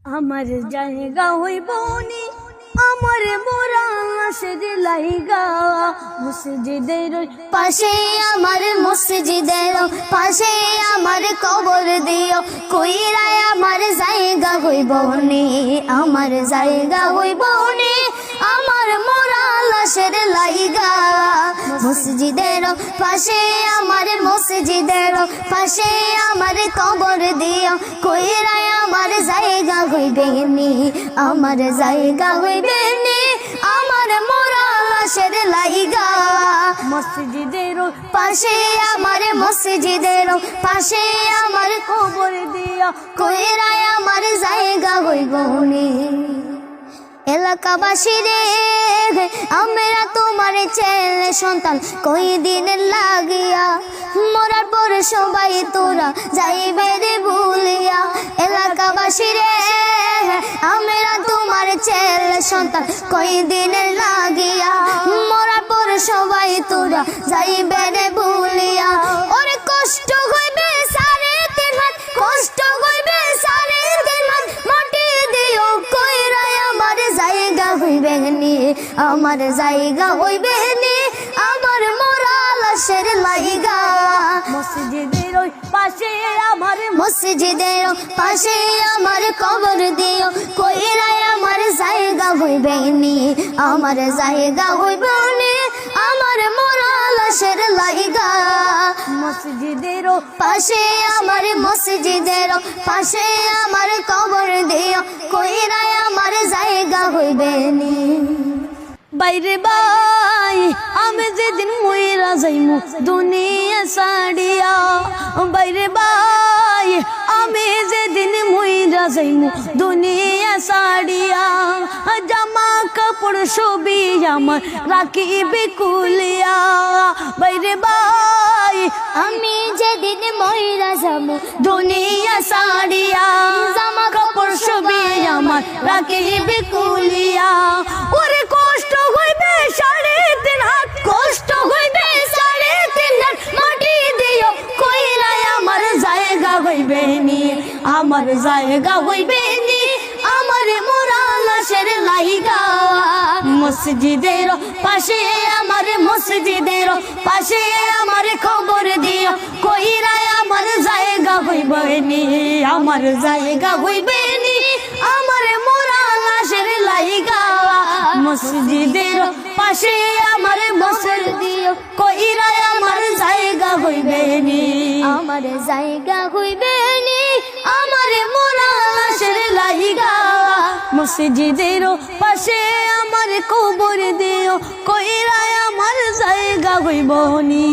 আমার জায়গা হইব নি আমার মোরা লাশের লাইগা মসজিদের পাশে আমার মসজিদের পাশে আমার কবর দিও কইরায় আমার জায়গা হইব নি আমার জায়গা হইব নি আমার মোরা লাশের লাইগা মসজিদের পাশে আমার মসজিদের পাশে আমার কবর দিও কইরায় আমার জায়গা হইবে নি আমার জায়গা হইবে নি আমার মোরা লাশের লাইগা মসজিদের পাশে আমার মসজিদের পাশে আমার কবর দিয়া কইরায় আমার জায়গা হইব নি এলাকাবাসী রে আমরা তোমার ছেলে সন্তান কই দিন লাগিয়া মরার পর সবাই তোরা যাইবে রে ভুলিয়া এলাকাবাসী রে আমরা তোমার ছেলে সন্তান কই দিন লাগিয়া মরার পর সবাই তোরা যাইবে রে ভুলিয়া ওরে কষ্ট হইবে সারে তিন হাত কষ্ট হইবে সারে তিন হাত মাটি দিও কইরায় আমার জায়গা হইবে নি আমার জায়গা হইবে নি আমার মোরা লাশের লাইগা মসজিদের পাশে আমার মসজিদের পাশে আমার কবর দিও কইরায় আমার জায়গা হইবে নি আমার জায়গা হইবে নি আমার মোরা লাশের লাইগা মসজিদের পাশে আমার মসজিদের পাশে আমার কবর দিও কইরায় আমার জায়গা হইবে নি বাইরে বাই আমি যেদিন মইরা যাইমু দুনিয়া ছাড়িয়া বাইরে বাই আমি যেদিন মইরা যাইমু দুনিয়া ছাড়িয়া জামা কাপড় সবই আমার রাখিবে কুলিয়া বাইরে বাই আমি যেদিন মইরা যাবো দুনিয়া ছাড়িয়া জামা কাপড় সবই আমার রাখিবে কুলিয়া ওরে কষ্ট হইবে সাড়ে তিন হাত কষ্ট হইবে সাড়ে তিন হাত মাটি দিও কইরায় আমার জায়গা হইবে নি আমার জায়গা হইবে নি আমার মোরা লাশের লাইগা মসজিদের পাশে আমার মসজিদের পাশে আমার খবর দিও কইরায় আমার জায়গা হইবে নি আমার জায়গা হইবে নি আমার মোরা লাশের লাইগা মসজিদের পাশে আমার বসর দিও কইরায় আমার জায়গা হইবে নি আমার জায়গা হইবে নি আমার মোরা লাশের লাইগা মসজিদের পাশে আমার কবর দিও কইরায় আমার জায়গা হইব নি।